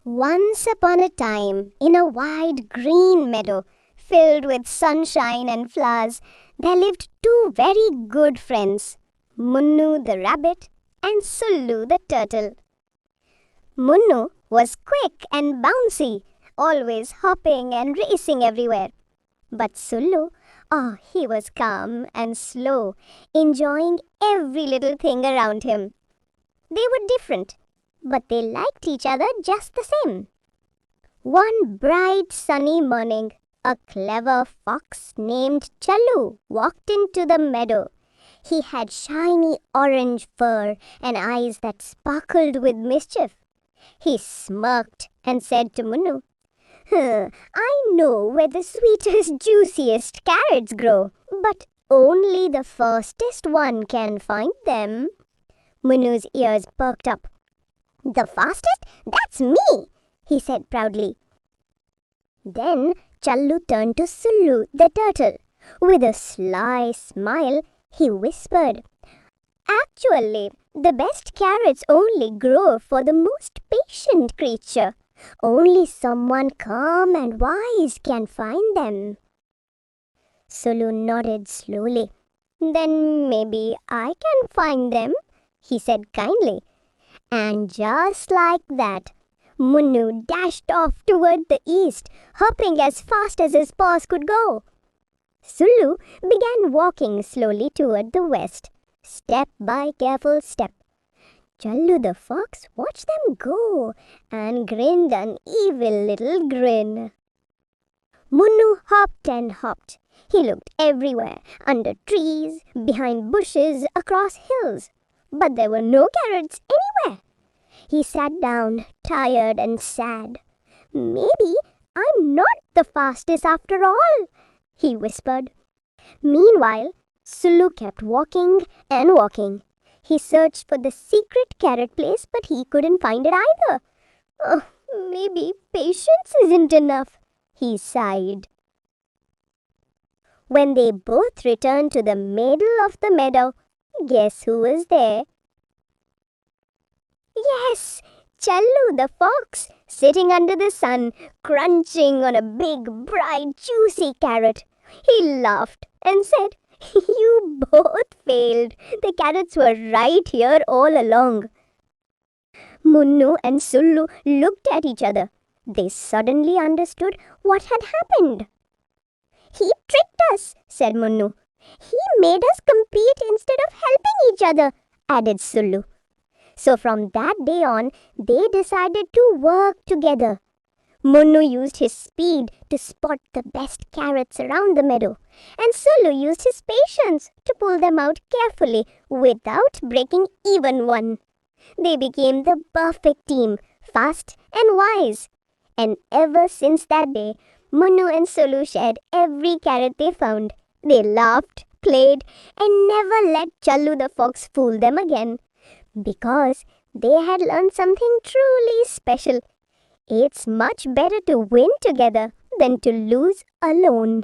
Once upon a time, in a wide green meadow filled with sunshine and flowers, there lived two very good friends, Munnu the rabbit and Sullu the turtle. Munnu was quick and bouncy, always hopping and racing everywhere. But Sullu, he was calm and slow, enjoying every little thing around him. They were different, but they liked each other just the same. One bright sunny morning, a clever fox named Challu walked into the meadow. He had shiny orange fur and eyes that sparkled with mischief. He smirked and said to Munnu, I know where the sweetest, juiciest carrots grow, but only the fastest one can find them. Munnu's ears perked up. The fastest? That's me, he said proudly. Then Challu turned to Sullu the turtle. With a sly smile, he whispered, Actually, the best carrots only grow for the most patient creature. Only someone calm and wise can find them. Sullu nodded slowly. Then maybe I can find them, he said kindly. And just like that, Munnu dashed off toward the east, hopping as fast as his paws could go. Sullu began walking slowly toward the west, step by careful step. Challu the fox watched them go and grinned an evil little grin. Munnu hopped and hopped. He looked everywhere, under trees, behind bushes, across hills. But there were no carrots anywhere. He sat down, tired and sad. Maybe I'm not the fastest after all, he whispered. Meanwhile, Sullu kept walking and walking. He searched for the secret carrot place, but he couldn't find it either. Maybe patience isn't enough, he sighed. When they both returned to the middle of the meadow, guess who was there? Yes, Challu the fox, sitting under the sun, crunching on a big, bright, juicy carrot. He laughed and said, You both failed. The carrots were right here all along. Munnu and Sullu looked at each other. They suddenly understood what had happened. He tricked us, said Munnu. He made us compete instead of helping each other, added Sullu. So from that day on, they decided to work together. Munnu used his speed to spot the best carrots around the meadow, and Sullu used his patience to pull them out carefully without breaking even one. They became the perfect team, fast and wise. And ever since that day, Munnu and Sullu shared every carrot they found. They laughed, played, and never let Challu the fox fool them again. Because they had learned something truly special. It's much better to win together than to lose alone.